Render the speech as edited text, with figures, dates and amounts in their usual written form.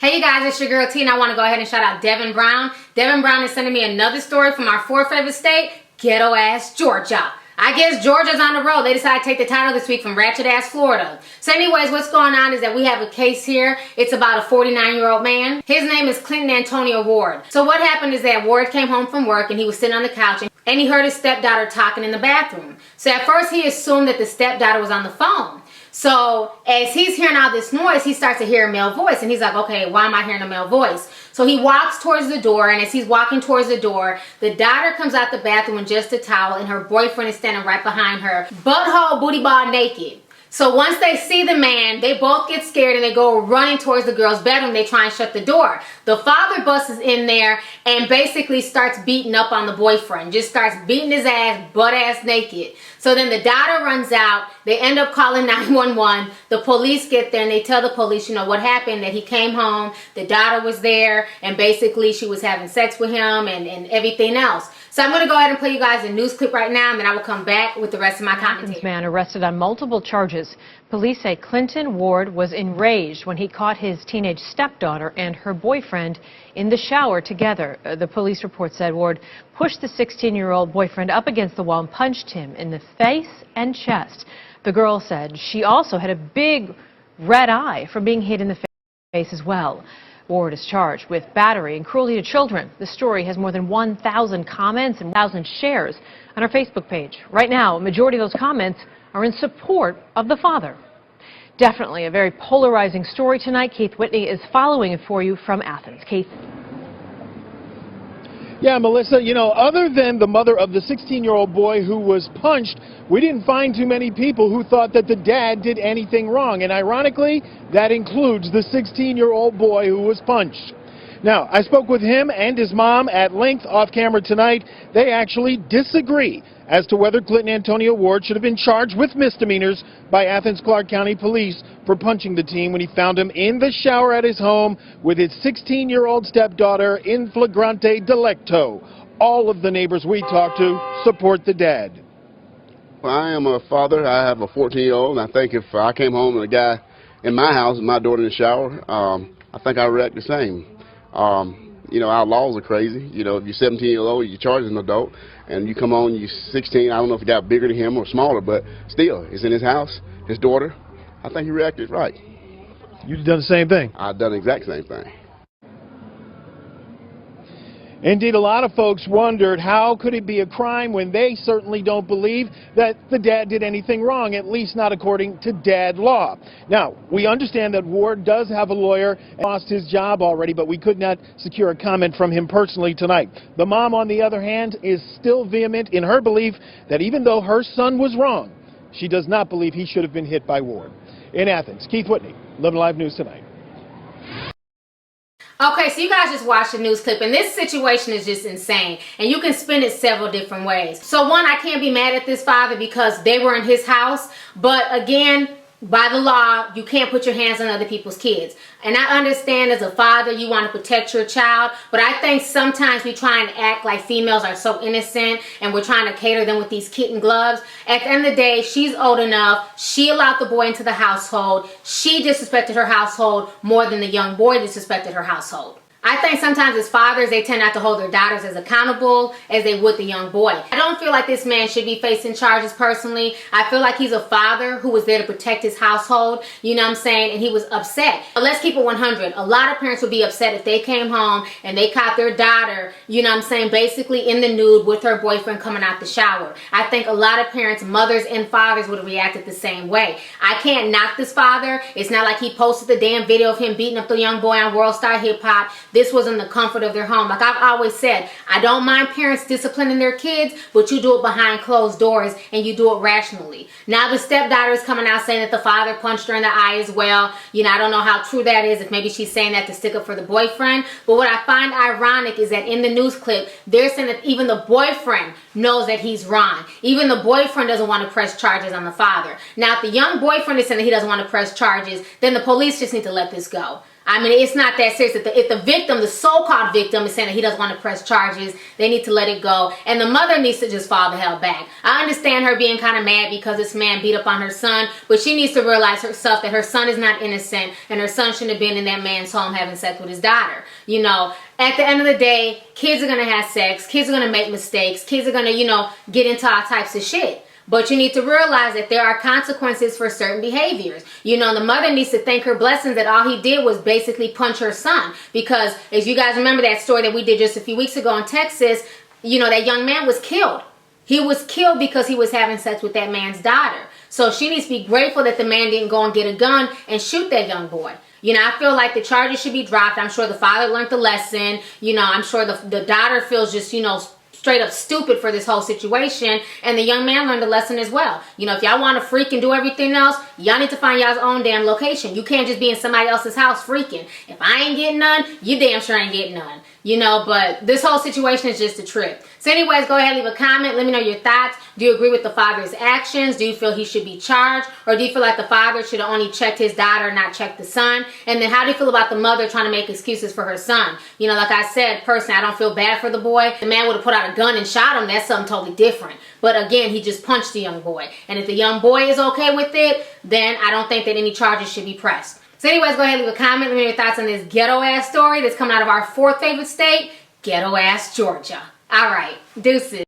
Hey you guys, it's your girl T, and I want to go ahead and shout out Devin Brown. Devin Brown is sending me another story from our fourth favorite state, ghetto ass Georgia. I guess Georgia's on the road. They decided to take the title this week from ratchet ass Florida. So anyways, what's going on is that we have a case here. It's about a 49-year-old man. His name is Clinton Antonio Ward. So what happened is that Ward came home from work and he was sitting on the couch and he heard his stepdaughter talking in the bathroom. So at first he assumed that the stepdaughter was on the phone. So as he's hearing all this noise, he starts to hear a male voice, and he's like, okay, why am I hearing a male voice? So he walks towards the door, and as he's walking towards the door, the daughter comes out the bathroom in just a towel, and her boyfriend is standing right behind her, butthole, booty ball naked. So once they see the man, they both get scared and they go running towards the girl's bedroom. They try and shut the door. The father busts in there and basically starts beating up on the boyfriend. Just starts beating his ass, butt ass naked. So then the daughter runs out. They end up calling 911. The police get there and they tell the police, you know, what happened, that he came home, the daughter was there, and basically she was having sex with him and everything else. So I'm going to go ahead and play you guys a news clip right now, and then I will come back with the rest of my commentary. This man arrested on multiple charges. Police say Clinton Ward was enraged when he caught his teenage stepdaughter and her boyfriend in the shower together. The police report said Ward pushed the 16-year-old boyfriend up against the wall and punched him in the face and chest. The girl said she also had a big red eye from being hit in the face as well. Ward is charged with battery and cruelty to children. The story has more than 1,000 comments and 1,000 shares on our Facebook page. Right now, a majority of those comments are in support of the father. Definitely a very polarizing story tonight. Keith Whitney is following it for you from Athens. Keith. Yeah, Melissa, you know, other than the mother of the 16-year-old boy who was punched, we didn't find too many people who thought that the dad did anything wrong. And ironically, that includes the 16-year-old boy who was punched. Now, I spoke with him and his mom at length off camera tonight. They actually disagree as to whether Clinton Antonio Ward should have been charged with misdemeanors by Athens-Clarke County Police for punching the teen when he found him in the shower at his home with his 16-year-old stepdaughter in flagrante delicto. All of the neighbors we talked to support the dad. Well, I am a father. I have a 14-year-old, and I think if I came home and a guy in my house with my daughter in the shower, I think I'd react the same. You know, our laws are crazy. You know, if you're 17 years old, you're charged as an adult, and you come on, you're 16. I don't know if you got bigger than him or smaller, but still, it's in his house, his daughter. I think he reacted right. You've done the same thing? I've done the exact same thing. Indeed, a lot of folks wondered how could it be a crime when they certainly don't believe that the dad did anything wrong, at least not according to dad law. Now, we understand that Ward does have a lawyer and lost his job already, but we could not secure a comment from him personally tonight. The mom, on the other hand, is still vehement in her belief that even though her son was wrong, she does not believe he should have been hit by Ward. In Athens, Keith Whitney, 11 Live News Tonight. Okay, so you guys just watched the news clip, and this situation is just insane, and you can spin it several different ways. So one, I can't be mad at this father because they were in his house, but again, by the law, you can't put your hands on other people's kids. And I understand as a father, you want to protect your child, but I think sometimes we try and act like females are so innocent and we're trying to cater them with these kitten gloves. At the end of the day, she's old enough. She allowed the boy into the household. She disrespected her household more than the young boy disrespected her household. I think sometimes as fathers, they tend not to hold their daughters as accountable as they would the young boy. I don't feel like this man should be facing charges personally. I feel like he's a father who was there to protect his household, you know what I'm saying, and he was upset. But let's keep it 100. A lot of parents would be upset if they came home and they caught their daughter, you know what I'm saying, basically in the nude with her boyfriend coming out the shower. I think a lot of parents, mothers and fathers, would have reacted the same way. I can't knock this father. It's not like he posted the damn video of him beating up the young boy on World Star Hip Hop. This was in the comfort of their home. Like I've always said, I don't mind parents disciplining their kids, but you do it behind closed doors and you do it rationally. Now the stepdaughter is coming out saying that the father punched her in the eye as well. You know, I don't know how true that is, if maybe she's saying that to stick up for the boyfriend. But what I find ironic is that in the news clip, they're saying that even the boyfriend knows that he's wrong. Even the boyfriend doesn't want to press charges on the father. Now if the young boyfriend is saying that he doesn't want to press charges, then the police just need to let this go. I mean, it's not that serious. If the victim, the so-called victim, is saying that he doesn't want to press charges, they need to let it go. And the mother needs to just fall the hell back. I understand her being kind of mad because this man beat up on her son, but she needs to realize herself that her son is not innocent and her son shouldn't have been in that man's home having sex with his daughter. You know, at the end of the day, kids are going to have sex. Kids are going to make mistakes. Kids are going to, you know, get into all types of shit. But you need to realize that there are consequences for certain behaviors. You know, the mother needs to thank her blessings that all he did was basically punch her son. Because as you guys remember that story that we did just a few weeks ago in Texas, you know, that young man was killed. He was killed because he was having sex with that man's daughter. So she needs to be grateful that the man didn't go and get a gun and shoot that young boy. You know, I feel like the charges should be dropped. I'm sure the father learned the lesson. You know, I'm sure the daughter feels just, you know, straight up stupid for this whole situation, and the young man learned a lesson as well. You know, if y'all want to freak and do everything else, y'all need to find y'all's own damn location. You can't just be in somebody else's house freaking. If I ain't getting none, you damn sure ain't getting none. You know, but this whole situation is just a trip. So anyways, go ahead and leave a comment. Let me know your thoughts. Do you agree with the father's actions? Do you feel he should be charged? Or do you feel like the father should have only checked his daughter, not checked the son? And then how do you feel about the mother trying to make excuses for her son? You know, like I said, personally, I don't feel bad for the boy. The man would have put out a gun and shot him. That's something totally different. But again, he just punched the young boy. And if the young boy is okay with it, then I don't think that any charges should be pressed. So anyways, go ahead and leave a comment. Let me know your thoughts on this ghetto-ass story that's coming out of our fourth favorite state, ghetto-ass Georgia. All right, deuces.